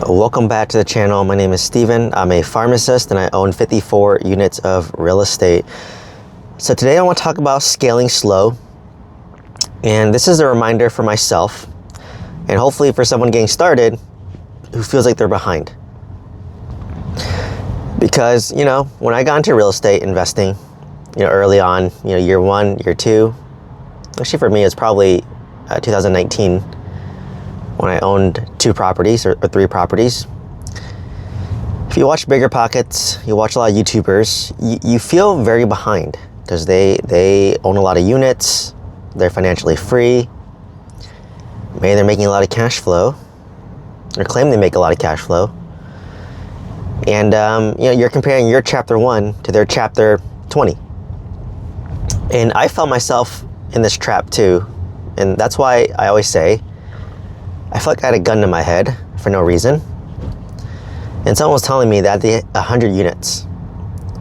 Welcome back to the channel. My name is Steven. I'm a pharmacist and I own 54 units of real estate. So today I want to talk about scaling slow. And this is a reminder for myself and hopefully for someone getting started who feels like they're behind. Because, when I got into real estate investing, early on, year one, year two, actually for me, it's probably 2019 when I owned 2 properties or 3 properties. If you watch Bigger Pockets, you watch a lot of YouTubers, you feel very behind because they own a lot of units, they're financially free, maybe they're making a lot of cash flow, or claim they make a lot of cash flow, and you're comparing your chapter 1 to their chapter 20. And I felt myself in this trap too, and that's why I always say, I felt like I had a gun to my head for no reason. And someone was telling me that they had 100 units.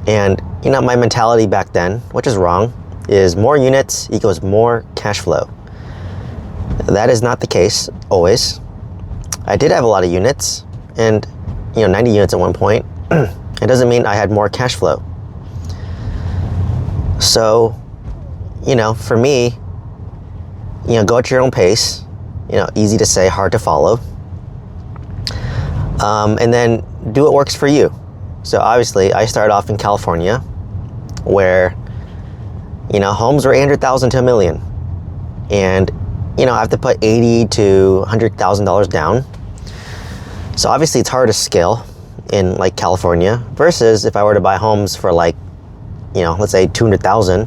And, my mentality back then, which is wrong, is more units equals more cash flow. That is not the case, always. I did have a lot of units, and, 90 units at one point. It doesn't mean I had more cash flow. So, for me, go at your own pace. Easy to say, hard to follow. And then do what works for you. So obviously, I started off in California, where, homes were $800,000 to $1 million. And, I have to put $80,000 to $100,000 down. So obviously, it's hard to scale in like California versus if I were to buy homes for like, let's say $200,000,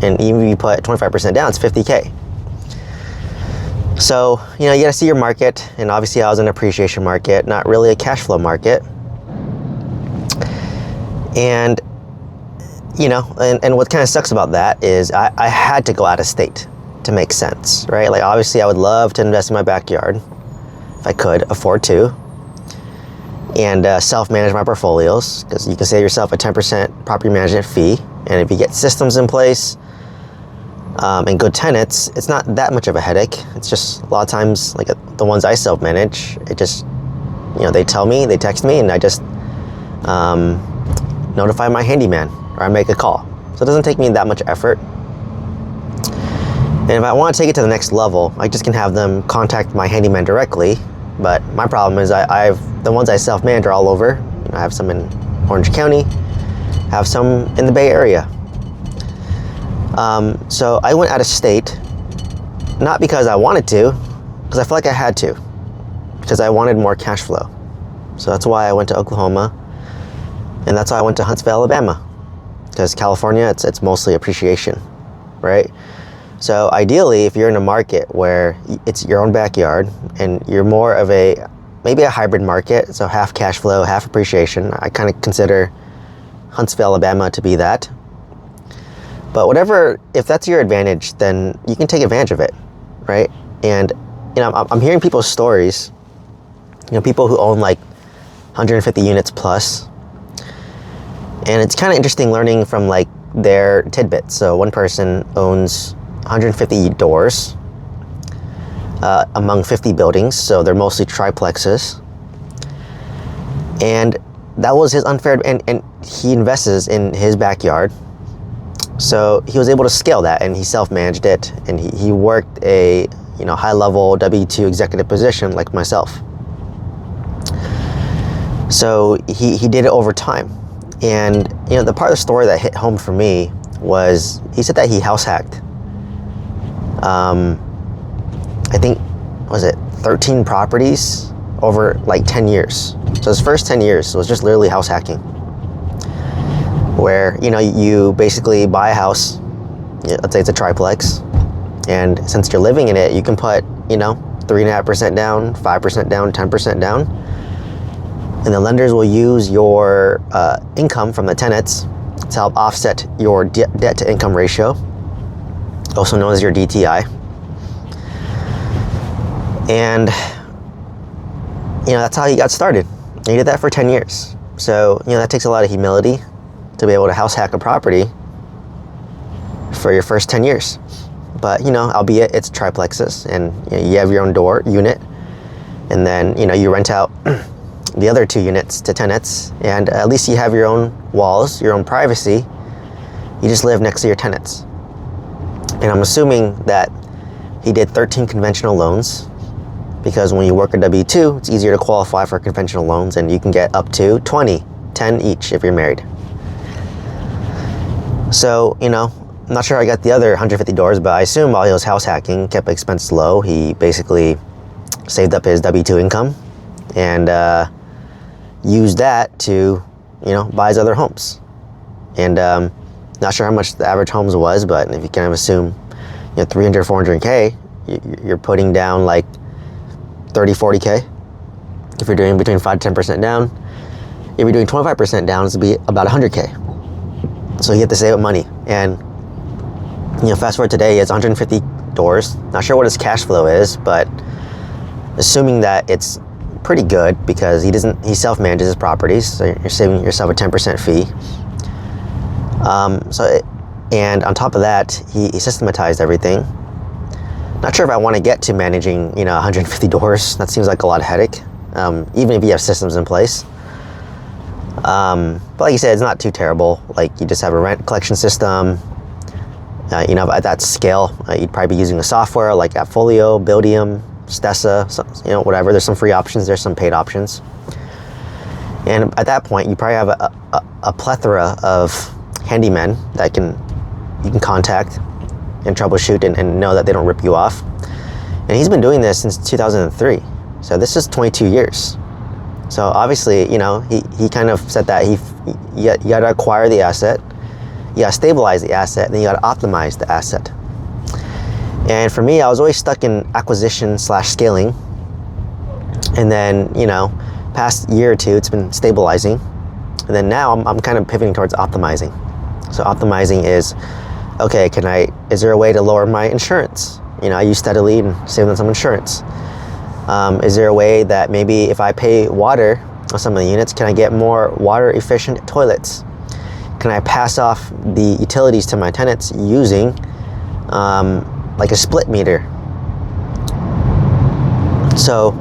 and even if you put 25% down, it's $50K. So, you gotta see your market, and obviously I was in an appreciation market, not really a cash flow market. And, and what kind of sucks about that is I had to go out of state to make sense, right? Like obviously I would love to invest in my backyard, if I could afford to, and self-manage my portfolios, because you can save yourself a 10% property management fee, and if you get systems in place, and good tenants, it's not that much of a headache. It's just a lot of times, like the ones I self-manage, it just, they tell me, they text me, and I just notify my handyman, or I make a call. So it doesn't take me that much effort. And if I want to take it to the next level, I just can have them contact my handyman directly. But my problem is I've the ones I self-manage are all over. I have some in Orange County, have some in the Bay Area. So I went out of state, not because I wanted to, because I felt like I had to, because I wanted more cash flow. So that's why I went to Oklahoma, and that's why I went to Huntsville, Alabama, because California, it's mostly appreciation, right? So ideally, if you're in a market where it's your own backyard, and you're more of maybe a hybrid market, so half cash flow, half appreciation, I kind of consider Huntsville, Alabama to be that. But whatever, if that's your advantage, then you can take advantage of it, right? And, I'm hearing people's stories, people who own like 150 units plus. And it's kind of interesting learning from like their tidbits. So one person owns 150 doors among 50 buildings. So they're mostly triplexes. And that was his unfair, and he invests in his backyard. So he was able to scale that, and he self-managed it, and he worked a high-level W-2 executive position like myself. So he did it over time. And the part of the story that hit home for me was he said that he house hacked. I think, was it 13 properties over like 10 years. So his first 10 years was just literally house hacking, where you basically buy a house, let's say it's a triplex, and since you're living in it, you can put 3.5% down, 5% down, 10% down, and the lenders will use your income from the tenants to help offset your debt to income ratio, also known as your DTI. And that's how he got started. And he did that for 10 years. So that takes a lot of humility to be able to house hack a property for your first 10 years. But albeit it's triplexes, and you have your own door unit, and then you rent out the other 2 units to tenants, and at least you have your own walls, your own privacy. You just live next to your tenants. And I'm assuming that he did 13 conventional loans, because when you work a W-2, it's easier to qualify for conventional loans, and you can get up to 20, 10 each if you're married. So, I'm not sure I got the other 150 doors, but I assume while he was house hacking, kept expenses low, he basically saved up his W-2 income and used that to, buy his other homes. And not sure how much the average homes was, but if you kind of assume, 300, 400K, you're putting down like 30, 40K. If you're doing between 5 to 10% down, if you're doing 25% down, it's going to be about 100K. So you have to save up money. And, fast forward today, it's 150 doors. Not sure what his cash flow is, but assuming that it's pretty good, because he self-manages his properties, so you're saving yourself a 10% fee. And on top of that, he systematized everything. Not sure if I want to get to managing 150 doors. That seems like a lot of headache, even if you have systems in place. But like you said, it's not too terrible. Like, you just have a rent collection system. At that scale, you'd probably be using a software like AppFolio, Buildium, Stessa, whatever. There's some free options, there's some paid options. And at that point, you probably have a plethora of handymen that you can contact and troubleshoot and know that they don't rip you off. And he's been doing this since 2003. So this is 22 years. So obviously, he kind of said that you got to acquire the asset, you got to stabilize the asset, and then you got to optimize the asset. And for me, I was always stuck in acquisition / scaling. And then, past year or two, it's been stabilizing. And then now I'm kind of pivoting towards optimizing. So optimizing is, okay, is there a way to lower my insurance? I use steadily and save on some insurance. Is there a way that maybe if I pay water on some of the units, can I get more water efficient toilets? Can I pass off the utilities to my tenants using like a split meter? So,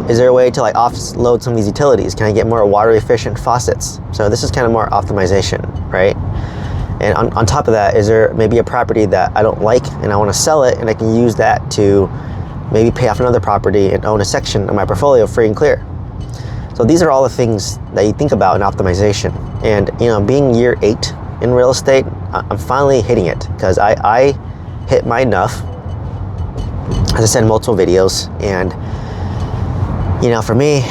is there a way to like offload some of these utilities? Can I get more water efficient faucets? So this is kind of more optimization, right? And on top of that, is there maybe a property that I don't like and I want to sell it, and I can use that to maybe pay off another property and own a section of my portfolio free and clear? So these are all the things that you think about in optimization. And being year 8 in real estate, I'm finally hitting it, because I hit my enough, as I said in multiple videos. And for me,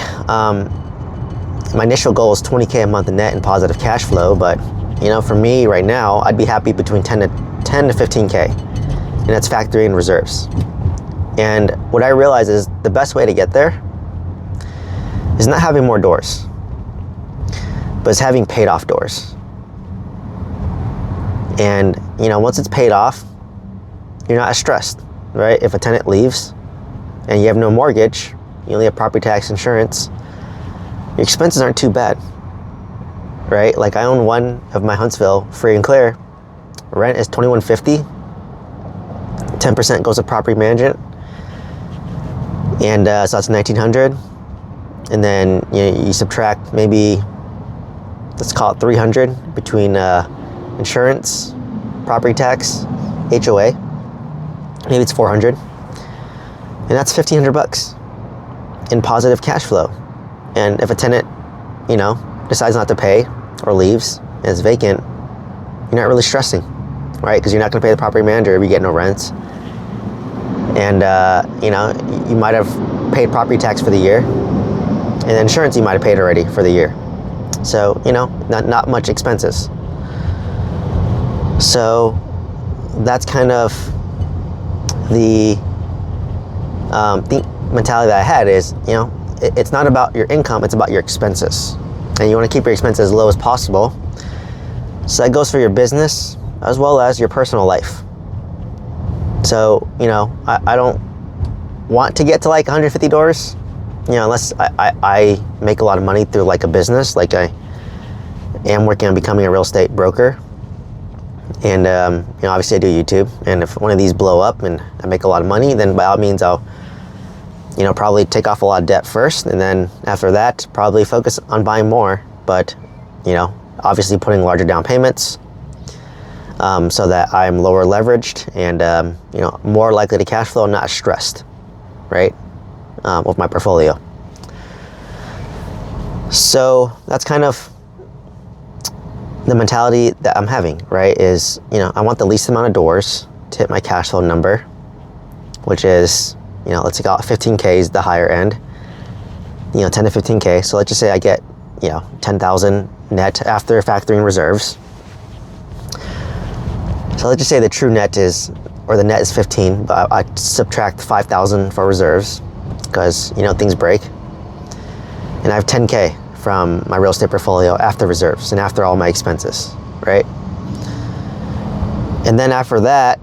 my initial goal is 20K a month in net and positive cash flow. But for me right now, I'd be happy between 10 to 15K, and that's factoring reserves. And what I realize is the best way to get there is not having more doors, but it's having paid off doors. And once it's paid off, you're not as stressed, right? If a tenant leaves and you have no mortgage, you only have property tax, insurance, your expenses aren't too bad, right? Like, I own one of my Huntsville free and clear. Rent is $2,150. 10% goes to property management, and so that's $1,900. And then you subtract maybe, let's call it $300 between insurance, property tax, HOA. Maybe it's $400, and that's $1,500 in positive cash flow. And if a tenant, decides not to pay or leaves and it's vacant, you're not really stressing, right? Because you're not going to pay the property manager if you get no rents. And you might have paid property tax for the year, and insurance you might have paid already for the year. So not much expenses. So that's kind of the mentality that I had is, it's not about your income, it's about your expenses. And you want to keep your expenses as low as possible. So that goes for your business as well as your personal life. So, I don't want to get to like 150 doors, unless I make a lot of money through like a business, like I am working on becoming a real estate broker. And, obviously I do YouTube. And if one of these blow up and I make a lot of money, then by all means I'll probably take off a lot of debt first, and then after that, probably focus on buying more. But, obviously putting larger down payments so that I'm lower leveraged and, more likely to cash flow, not stressed, right, with my portfolio. So that's kind of the mentality that I'm having, right, is, I want the least amount of doors to hit my cash flow number, which is, let's take out 15K is the higher end, 10 to 15K. So let's just say I get, 10,000 net after factoring reserves. So let's just say the true net is, or the net is 15, but I subtract 5,000 for reserves because, things break. And I have 10K from my real estate portfolio after reserves and after all my expenses, right? And then after that,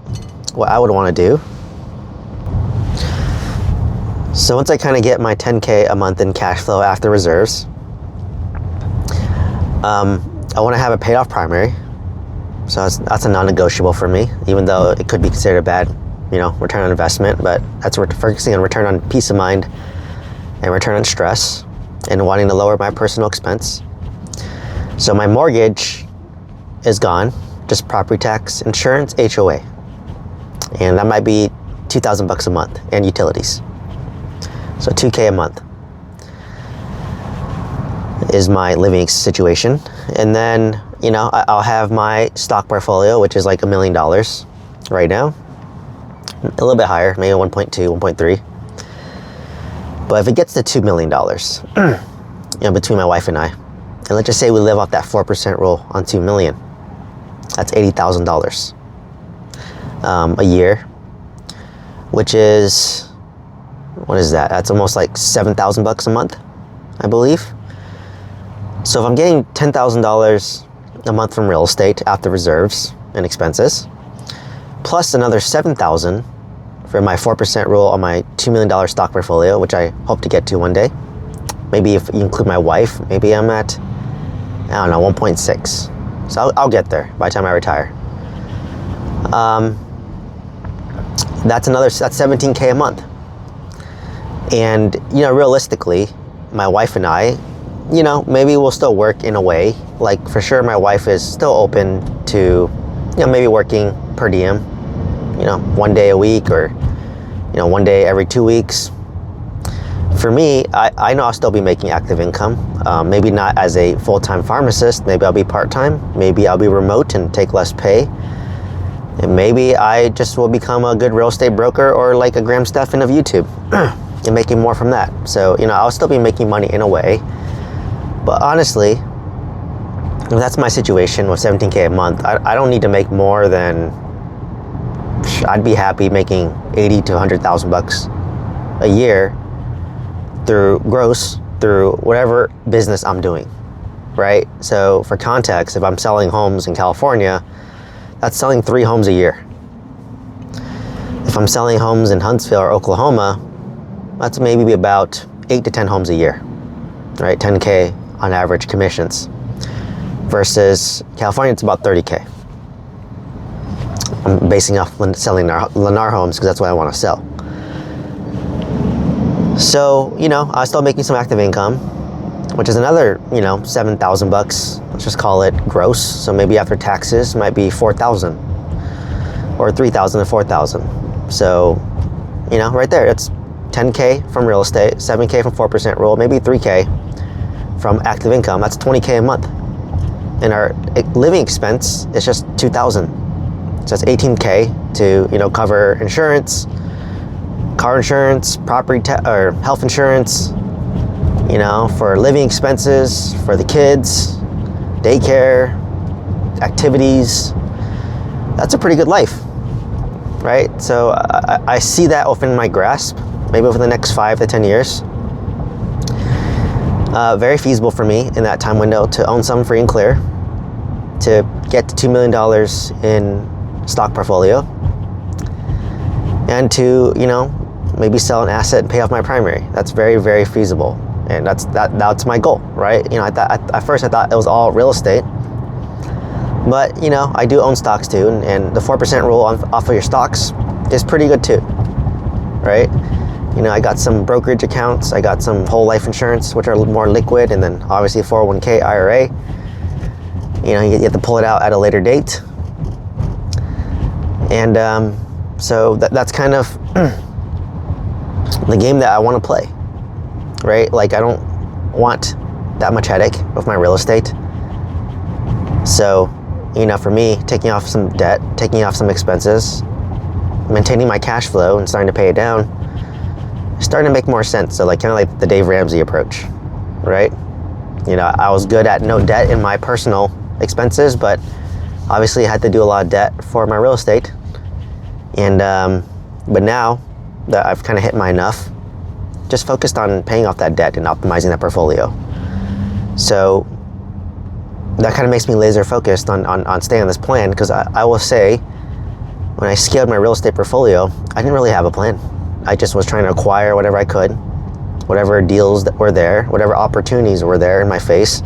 what I would want to do, so once I kind of get my 10K a month in cash flow after reserves, I want to have a paid off primary. So that's a non-negotiable for me, even though it could be considered a bad, return on investment, but that's we're focusing on return on peace of mind and return on stress and wanting to lower my personal expense. So my mortgage is gone, just property tax, insurance, HOA. And that might be $2,000 a month and utilities. So $2K a month is my living situation. And then, I'll have my stock portfolio, which is like $1 million right now. A little bit higher, maybe 1.2, 1.3. But if it gets to $2 million, between my wife and I, and let's just say we live off that 4% rule on $2 million, that's $80,000 a year, which is, what is that? That's almost like $7,000 a month, I believe. So if I'm getting $10,000 a month from real estate after reserves and expenses, plus another $7,000 for my 4% rule on my $2 million stock portfolio, which I hope to get to one day. Maybe if you include my wife, maybe I'm at, 1.6. So I'll get there by the time I retire. That's 17K a month. And, realistically, my wife and I, maybe we'll still work in a way. Like, for sure, my wife is still open to, maybe working per diem, one day a week or, one day every 2 weeks. For me, I know I'll still be making active income. Maybe not as a full-time pharmacist. Maybe I'll be part-time. Maybe I'll be remote and take less pay. And maybe I just will become a good real estate broker or like a Graham Stephan of YouTube and making more from that. So, I'll still be making money in a way. But honestly, if that's my situation with 17K a month, I don't need to make more than, I'd be happy making $80,000 to $100,000 a year through whatever business I'm doing, right? So for context, if I'm selling homes in California, that's selling 3 homes a year. If I'm selling homes in Huntsville or Oklahoma, that's maybe about 8 to 10 homes a year, right? 10K on average commissions. Versus California, it's about 30K. I'm basing off selling Lennar homes because that's what I want to sell. So, I'm still making some active income, which is another, $7,000. Let's just call it gross. So maybe after taxes, might be $4,000 or $3,000 to $4,000. So, right there, it's 10K from real estate, 7K from 4% rule, maybe 3K from active income. That's 20K a month. And our living expense is just $2,000. So that's 18K to, cover insurance, car insurance, or health insurance, for living expenses, for the kids, daycare, activities. That's a pretty good life, right? So I see that within my grasp, maybe over the next 5 to 10 years. Very feasible for me in that time window to own some free and clear, to get to $2 million in stock portfolio, and to, maybe sell an asset and pay off my primary. That's very, very feasible. And that's my goal, right? At first I thought it was all real estate, but I do own stocks too, and the 4% rule off of your stocks is pretty good too, right? I got some brokerage accounts, I got some whole life insurance, which are more liquid, and then obviously 401k, IRA. You have to pull it out at a later date. And so that's kind of the game that I want to play, right? Like, I don't want that much headache with my real estate. So, for me, taking off some debt, taking off some expenses, maintaining my cash flow and starting to pay it down, starting to make more sense. So kind of like the Dave Ramsey approach, right? I was good at no debt in my personal expenses, but obviously I had to do a lot of debt for my real estate. And but now that I've kind of hit my enough, just focused on paying off that debt and optimizing that portfolio. So that kind of makes me laser focused on staying on this plan, because I will say, when I scaled my real estate portfolio, I didn't really have a plan. I just was trying to acquire whatever I could, whatever deals that were there, whatever opportunities were there in my face.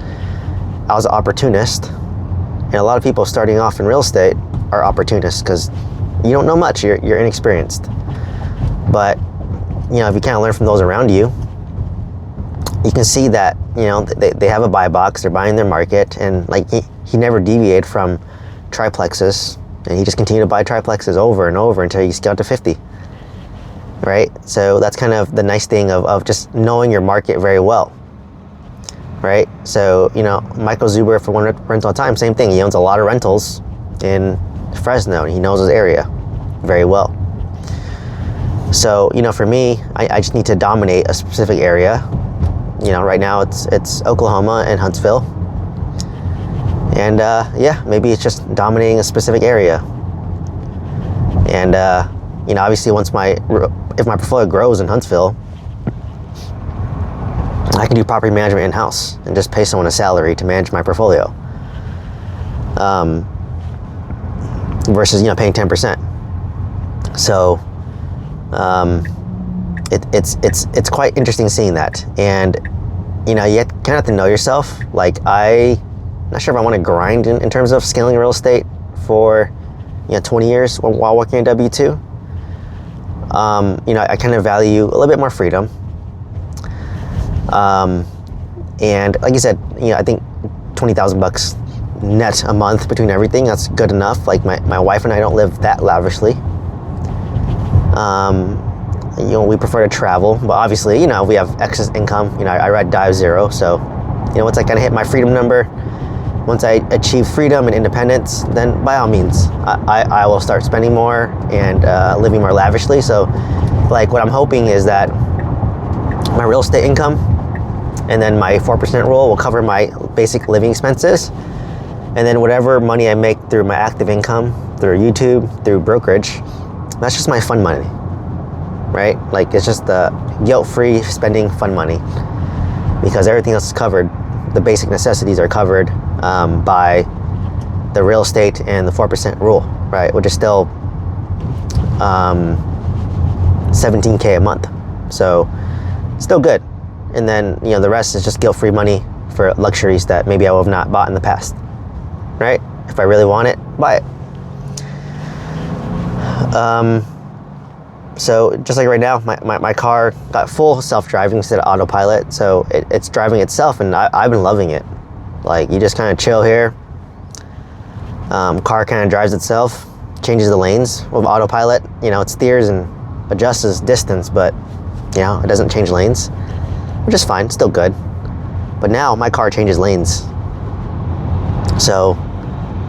I was an opportunist. And a lot of people starting off in real estate are opportunists because you don't know much, you're inexperienced. But, if you kind of learn from those around you, you can see that, they have a buy box, they're buying their market, and like he never deviated from triplexes, and he just continued to buy triplexes over and over until he scaled to 50. Right? So that's kind of the nice thing of just knowing your market very well. Right? So, Michael Zuber for One Rental Time, same thing. He owns a lot of rentals in Fresno, and he knows his area very well. So, for me, I just need to dominate a specific area. Right now it's Oklahoma and Huntsville. And maybe it's just dominating a specific area. And obviously if my portfolio grows in Huntsville, I can do property management in-house and just pay someone a salary to manage my portfolio. Versus, paying 10%. So, it's quite interesting seeing that. And, you kind of have to know yourself. Like, I'm not sure if I want to grind in terms of scaling real estate for, 20 years while working at W-2. I kind of value a little bit more freedom. And like you said, I think $20,000 net a month between everything, that's good enough. Like my wife and I don't live that lavishly. We prefer to travel, but obviously, we have excess income. I ride Dive Zero, so, once I kind of hit my freedom number, once I achieve freedom and independence, then by all means, I will start spending more and living more lavishly. So, like, what I'm hoping is that my real estate income and then my 4% rule will cover my basic living expenses. And then whatever money I make through my active income, through YouTube, through brokerage, that's just my fun money, right? Like, it's just the guilt-free spending fun money, because everything else is covered. The basic necessities are covered by the real estate and the 4% rule, right? Which is still $17K a month. So still good. And then, the rest is just guilt-free money for luxuries that maybe I would have not bought in the past, right? If I really want it, buy it. So just like right now, my car got full self-driving instead of autopilot. So it's driving itself, and I've been loving it. Like, you just kind of chill here. Car kind of drives itself, changes the lanes with autopilot. It steers and adjusts distance, but, it doesn't change lanes, which is fine, still good. But now my car changes lanes. So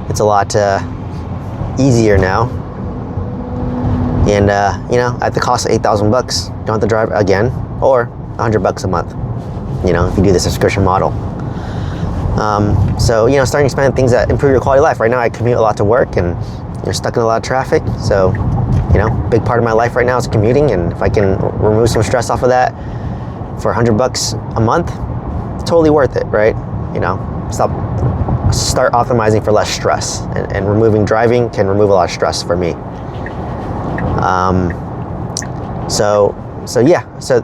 it's a lot easier now. And, at the cost of $8,000, you don't have to drive again, or $100 a month, if you do the subscription model. So, starting to spend things that improve your quality of life. Right now, I commute a lot to work, and you're stuck in a lot of traffic. So, big part of my life right now is commuting, and if I can remove some stress off of that for $100 a month, it's totally worth it, right? Start optimizing for less stress, and removing driving can remove a lot of stress for me. So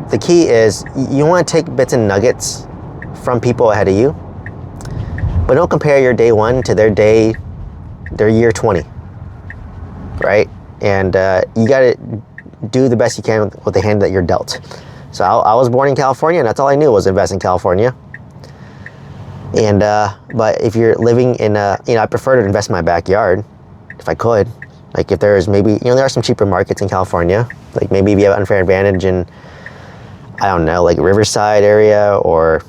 the key is you want to take bits and nuggets from people ahead of you, but don't compare your day one to their year 20, right? And you got to do the best you can with the hand that you're dealt. So I was born in California, and that's all I knew was invest in California. And but if you're living in I prefer to invest in my backyard if I could. Like if there's maybe, there are some cheaper markets in California. Like maybe if you have an unfair advantage in, I don't know, like Riverside area or,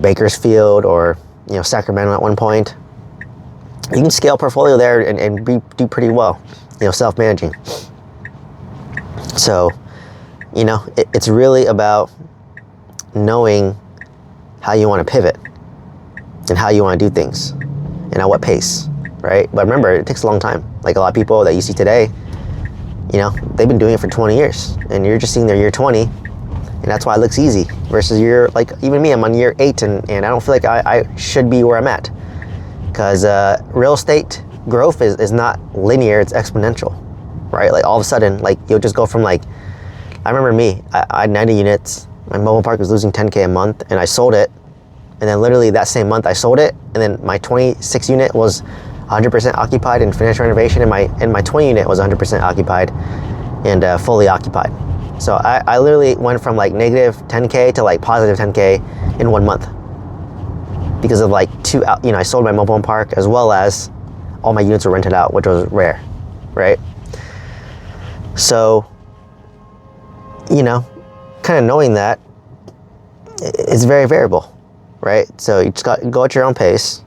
Bakersfield or, Sacramento at one point. You can scale portfolio there and do pretty well, self-managing. So, it's really about knowing how you want to pivot and how you want to do things and at what pace, right? But remember, it takes a long time. Like a lot of people that you see today, they've been doing it for 20 years and you're just seeing their year 20, and that's why it looks easy versus you're like, even me, I'm on year 8 and I don't feel like I should be where I'm at, because real estate growth is not linear, it's exponential, right? Like all of a sudden, like you'll just go from like, I remember me, I had 90 units, my mobile park was losing 10K a month, and I sold it, and then literally that same month I sold it, and then my 26 unit was 100% occupied in finished renovation, and my 20 unit was 100% occupied and fully occupied. So I literally went from like negative 10K to like positive 10K in 1 month because of like I sold my mobile home park, as well as all my units were rented out, which was rare, right? So, kind of knowing that, it's very variable, right? So you just got to go at your own pace,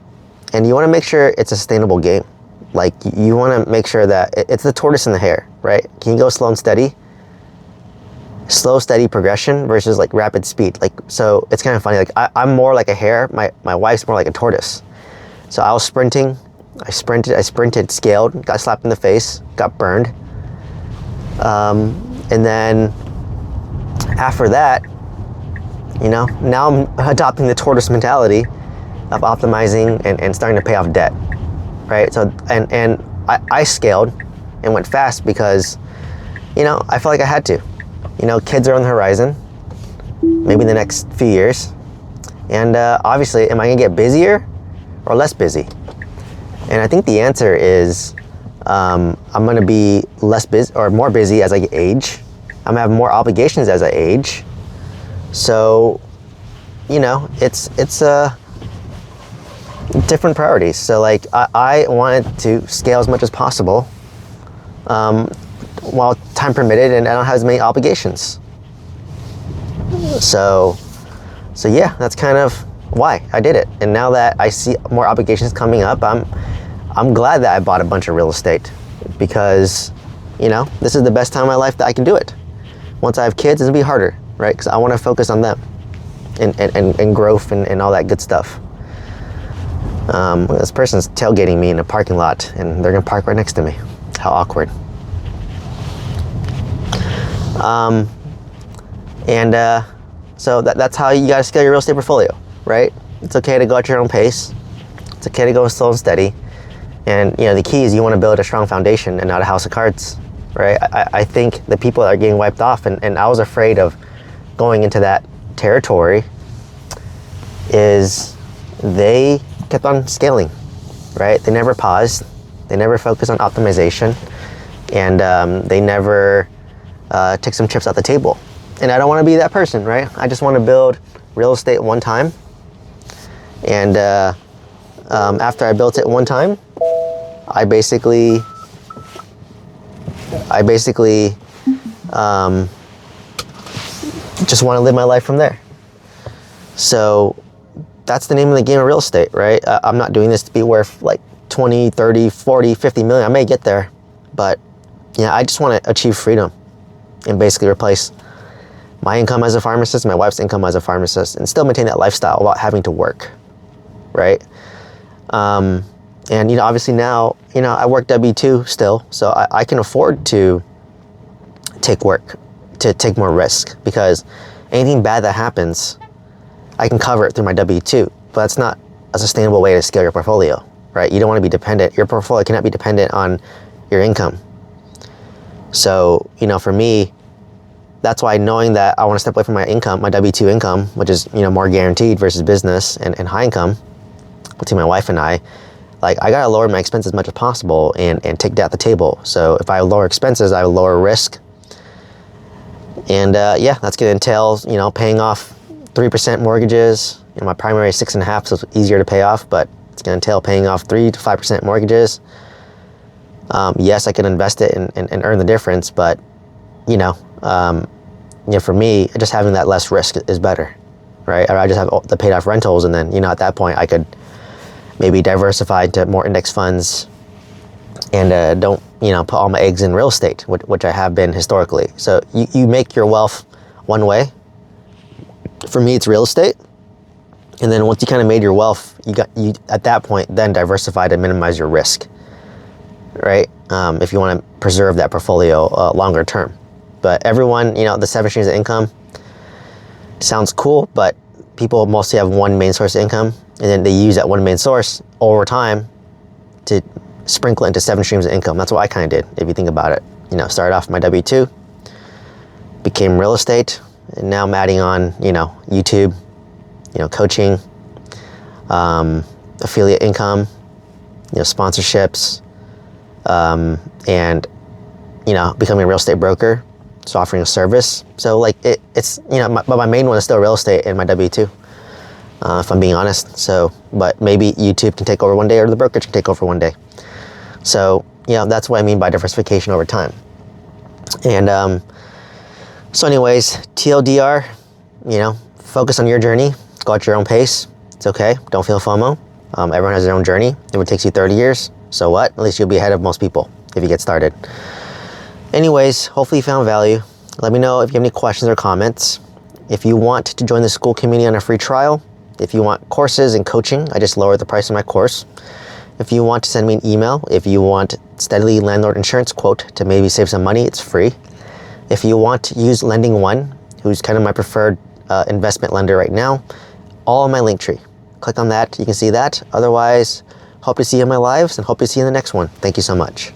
and you want to make sure it's a sustainable game. Like you want to make sure that it's the tortoise and the hare, right? Can you go slow and steady? Slow, steady progression versus like rapid speed. Like, so it's kind of funny. Like I'm more like a hare. My wife's more like a tortoise. So I was sprinting. I sprinted, scaled, got slapped in the face, got burned. And then after that, now I'm adopting the tortoise mentality of optimizing and starting to pay off debt, right? So, and I scaled and went fast because, I felt like I had to. Kids are on the horizon, maybe in the next few years. And obviously, am I gonna get busier or less busy? And I think the answer is I'm gonna be less busy or more busy as I age. I'm gonna have more obligations as I age. So, it's different priorities. So like I wanted to scale as much as possible while time permitted, and I don't have as many obligations. So yeah, that's kind of why I did it. And now that I see more obligations coming up, I'm glad that I bought a bunch of real estate, because this is the best time of my life that I can do it. Once I have kids, it'll be harder, right? Because I want to focus on them and growth and all that good stuff. This person's tailgating me in a parking lot, and they're gonna park right next to me. How awkward. So that's how you gotta scale your real estate portfolio, right? It's okay to go at your own pace. It's okay to go slow and steady. And the key is you want to build a strong foundation and not a house of cards, right? I think the people that are getting wiped off, and I was afraid of going into that territory, is they kept on scaling, right? They never paused. They never focused on optimization, and they never took some chips off the table. And I don't want to be that person, right? I just want to build real estate one time, and after I built it one time, I basically just want to live my life from there. So that's the name of the game of real estate, right? I'm not doing this to be worth like 20, 30, 40, 50 million. I may get there, but I just want to achieve freedom and basically replace my income as a pharmacist, my wife's income as a pharmacist, and still maintain that lifestyle without having to work, right? And obviously now, I work W-2 still, so I can afford to take more risk, because anything bad that happens, I can cover it through my W-2. But that's not a sustainable way to scale your portfolio, right? You don't want to be dependent. Your portfolio cannot be dependent on your income. So, for me, that's why, knowing that I want to step away from my income, my W-2 income, which is, more guaranteed versus business and high income, between my wife and I gotta lower my expenses as much as possible and take that at the table. So if I have lower expenses, I have lower risk, And yeah, that's going to entail, paying off 3% mortgages. My primary is 6.5%, so it's easier to pay off, but it's going to entail paying off 3 to 5% mortgages. Yes, I can invest it and earn the difference, but for me, just having that less risk is better, right? I just have the paid off rentals, and then at that point I could maybe diversify into more index funds, and don't put all my eggs in real estate, which I have been historically. So you make your wealth one way. For me, it's real estate. And then once you kind of made your wealth, you at that point then diversify to minimize your risk, right? If you want to preserve that portfolio longer term. But everyone, the 7 streams of income sounds cool, but people mostly have one main source of income, and then they use that one main source over time to sprinkle it into 7 streams of income. That's what I kind of did, if you think about it. Started off my W-2, became real estate, and now I'm adding on, YouTube, coaching, affiliate income, sponsorships, and becoming a real estate broker, so offering a service. So it's but my main one is still real estate and my W-2, if I'm being honest. So, but maybe YouTube can take over one day, or the brokerage can take over one day. So that's what I mean by diversification over time. And so anyways, TLDR, focus on your journey. Go at your own pace. It's okay. Don't feel FOMO. Everyone has their own journey. If it takes you 30 years, so what? At least you'll be ahead of most people if you get started. Anyways, hopefully you found value. Let me know if you have any questions or comments. If you want to join the school community on a free trial, if you want courses and coaching, I just lowered the price of my course. If you want to send me an email, if you want Steadily Landlord Insurance quote to maybe save some money, it's free. If you want to use Lending One, who's kind of my preferred investment lender right now, all on my link tree. Click on that, you can see that. Otherwise, hope to see you in my lives, and hope to see you in the next one. Thank you so much.